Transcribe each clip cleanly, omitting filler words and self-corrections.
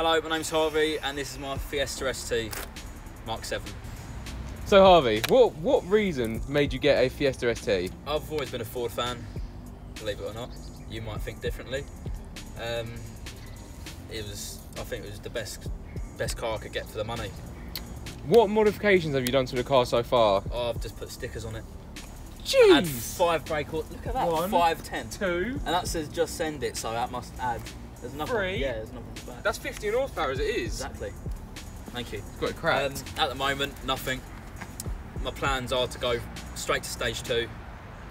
Hello, my name's Harvey and this is my Fiesta ST Mk7. So Harvey, what reason made you get a Fiesta ST? I've always been a Ford fan, believe it or not. You might think differently. I think it was the best car I could get for the money. What modifications have you done to the car so far? Oh, I've just put stickers on it. Jeez! Add 5 brake orders. Look at that. 1, 5, 10. 2. And that says just send it, so that must add. There's nothing. 3. Yeah, there's nothing to that. That's 15 horsepower as it is. Exactly. Thank you. It's got it cracked. At the moment, nothing. My plans are to go straight to stage 2.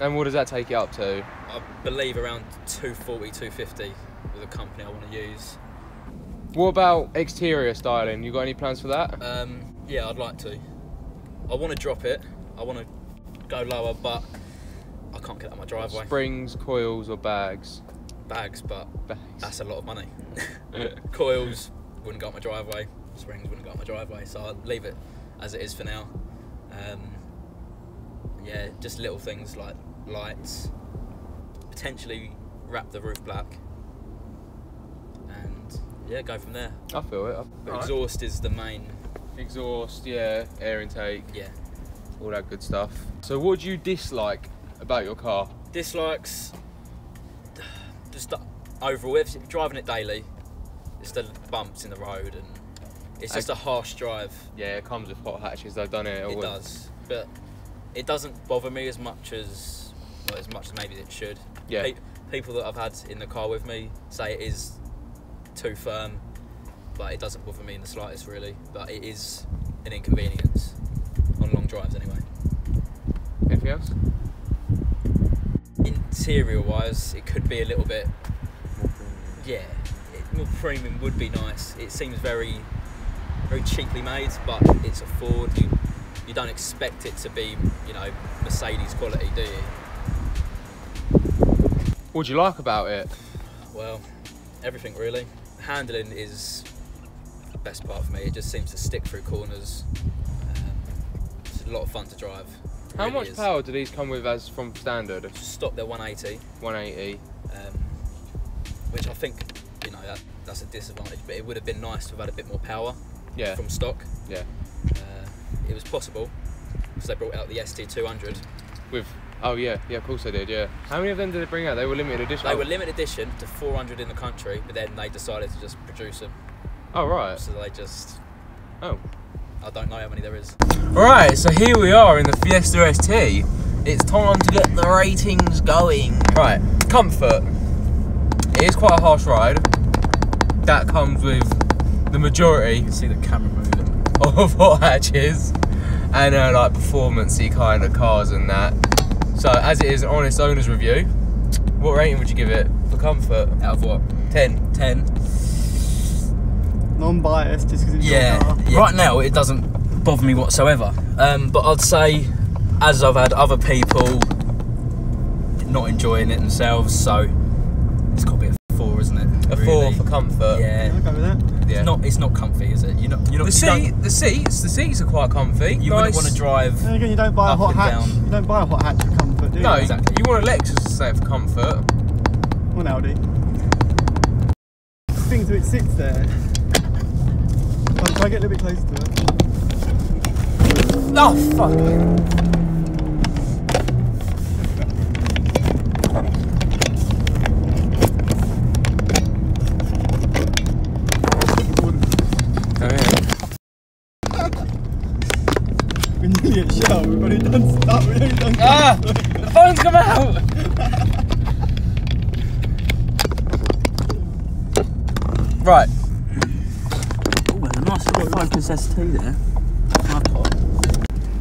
And what does that take it up to? I believe around 240, 250 with a company I want to use. What about exterior styling? You got any plans for that? Yeah, I'd like to. I want to drop it. I want to go lower, but I can't get out of my driveway. Springs, coils, or bags? Bags, but Bags. that's a lot of money. Coils wouldn't go up my driveway. Springs wouldn't go up my driveway, so I'd leave it as it is for now. Yeah, just little things like lights. Potentially wrap the roof black. And yeah, go from there. I feel it. But exhaust is the main. Exhaust, yeah, air intake, Yeah. all that good stuff. So what do you dislike about your car? Dislikes, just the overall, if you're driving it daily, it's the bumps in the road and it's just a harsh drive. Yeah, it comes with hot hatches though, doesn't it? It does, but it doesn't bother me as much as maybe it should. Yeah. People that I've had in the car with me say it is too firm, but it doesn't bother me in the slightest really. But it is an inconvenience on long drives anyway. Anything else? Interior wise, it could be a little bit more premium would be nice. It seems very cheaply made, but it's a Ford. You don't expect it to be, you know, Mercedes quality, do you? What do you like about it? Well, everything really. Handling is the best part for me. It just seems to stick through corners. It's a lot of fun to drive. How much power do these come with as from standard? Stock, they're 180. 180. Which I think, you know, that's a disadvantage, but it would have been nice to have had a bit more power from stock. Yeah. It was possible because they brought out the ST200. With, oh yeah, of course they did, yeah. How many of them did they bring out? They were limited edition? They were limited edition to 400 in the country, but then they decided to just produce them. Oh, right. So they just... Oh. I don't know how many there is. Right, so here we are in the Fiesta ST. It's time to get the ratings going. Right, comfort. It is quite a harsh ride. That comes with the majority. You can see the camera moving. Of hot hatches and like performance-y kind of cars and that. So as it is an honest owner's review, what rating would you give it for comfort? Out of what? 10. 10. Non-biased, just because it's your car. Yeah. Right now it doesn't bother me whatsoever. But I'd say, as I've had other people not enjoying it themselves, so it's got to be a 4, isn't it? A 4 for comfort. Yeah. I'll go with that. Yeah. It's not comfy, is it? The seats are quite comfy. You wouldn't want to drive. And again, you don't buy a hot hatch. down. You don't buy a hot hatch for comfort, do you? No, Exactly. You want a Lexus to say for comfort. Or an Audi. The thing is, it sits there. Can I get a little bit closer to it? Oh fuck! We're nearly at Shell, we've only done stuff, we've only done The phone's come out! Right. Oh, there's a nice little Focus ST there.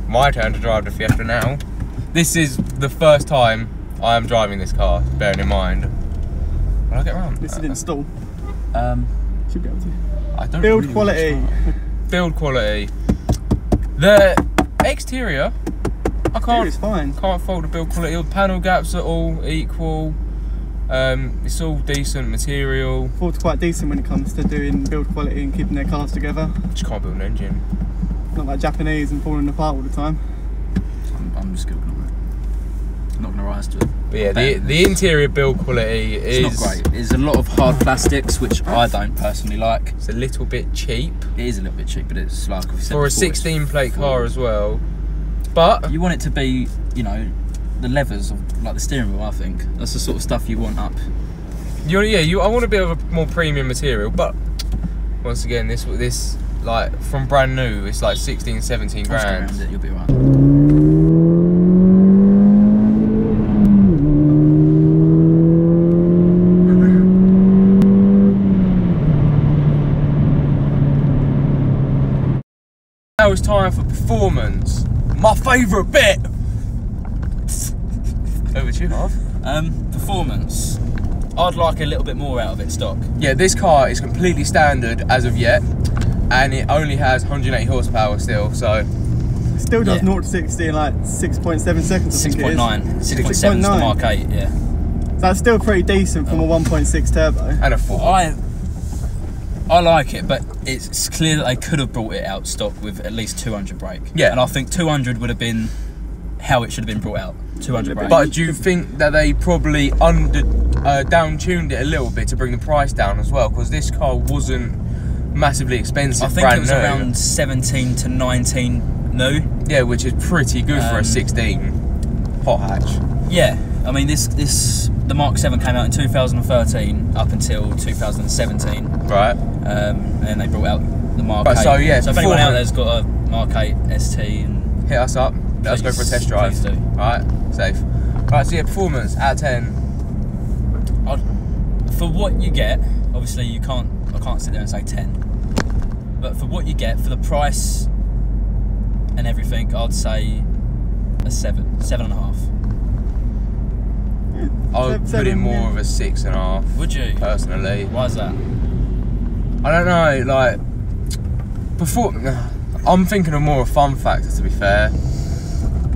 My turn to drive the Fiesta now. This is the first time I am driving this car, bearing in mind. Will I get around? This is install. Should be able to. I don't Build really quality. Build quality. The exterior, It's fine. Can't fault the build quality. The panel gaps are all equal. It's all decent material. Ford's quite decent when it comes to doing build quality and keeping their cars together. Just can't build an engine. Not like Japanese and falling apart all the time. I'm just going on not gonna rise to it. But yeah, the interior build quality is not great. There's a lot of hard plastics, which I don't personally like. It's a little bit cheap. It is a little bit cheap, but it's like we said for a before, 16 plate car as well. But you want it to be, you know, the levers of like the steering wheel. I think that's the sort of stuff you want up. I want a bit of a more premium material, but once again, this like from brand new, it's like 16, 17 grand. Around it, you'll be right. Now it's time for performance. My favourite bit. Over to you, Harv. Performance. I'd like a little bit more out of it stock. Yeah, this car is completely standard as of yet, and it only has 180 horsepower still, so... Still does 0 to 60 in like 6.7 seconds, I think it is. 6.9. 6.7 is the Mark 8, yeah. So that's still pretty decent from a 1.6 turbo. And a 4. I like it, but it's clear that they could have brought it out stock with at least 200 brake. Yeah. And I think 200 would have been how it should have been brought out. 200 brake. But do you think that they probably down-tuned it a little bit to bring the price down as well? Because this car wasn't massively expensive. I think it was around 17 to 19 new. Yeah, which is pretty good for a 16 hot hatch. Yeah, I mean the Mark 7 came out in 2013 up until 2017. Right. And they brought out the Mark 8. So yeah, so if anyone out there's got a Mark 8 ST, and hit us up. Let's go for a test drive. Please do. Alright, safe. Right, so yeah, performance out of 10. For what you get, obviously I can't sit there and say 10. But for what you get, for the price and everything, I'd say a 7, 7.5. I would put it more of a 6.5. Would you? Personally. Why is that? I don't know, like I'm thinking of more a fun factor, to be fair.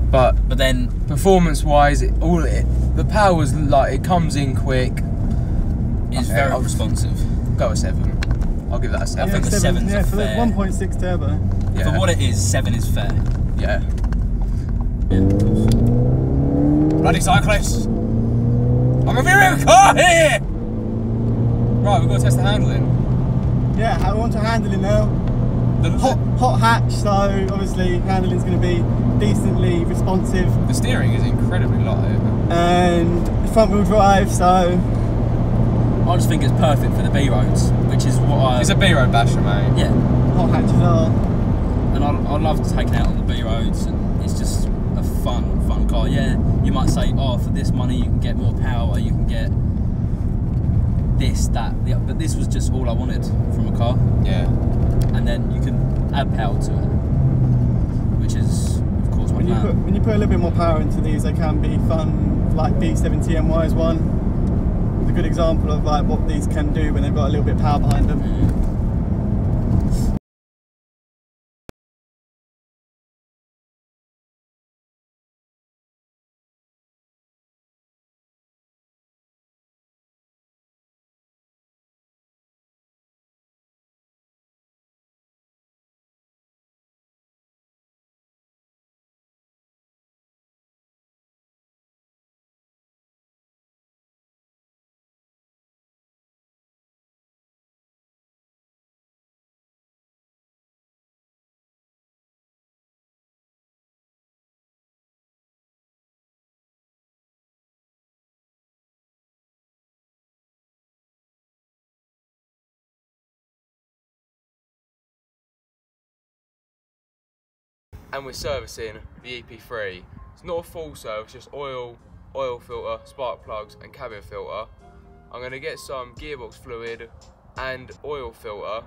But then performance wise, the power's like it comes in quick. It's very responsive. Go a 7. I'll give that a 7. I think the 7's for the fair. 1.6 turbo. Yeah. For what it is, 7 is fair. Yeah. Yeah, of course. Bloody cyclists! I'm reviewing a car here! Right, we've got to test the handling. Yeah, I want to handle it now. Hot hatch, so obviously handling's going to be decently responsive. The steering is incredibly light. And front wheel drive, so... I just think it's perfect for the B roads, which is what It's a B road basher, mate. Yeah. Hot hatches are. And I love taking out on the B roads, and it's just a fun car. Yeah, you might say, oh, for this money you can get more power, you can get this, that, but this was just all I wanted from a car. Yeah. And then you can add power to it, which is, of course, my plan. When you put a little bit more power into these, they can be fun. Like D70MY is one. It's a good example of like what these can do when they've got a little bit of power behind them. And we're servicing the EP3. It's not a full service, just oil filter, spark plugs and cabin filter. I'm going to get some gearbox fluid and oil filter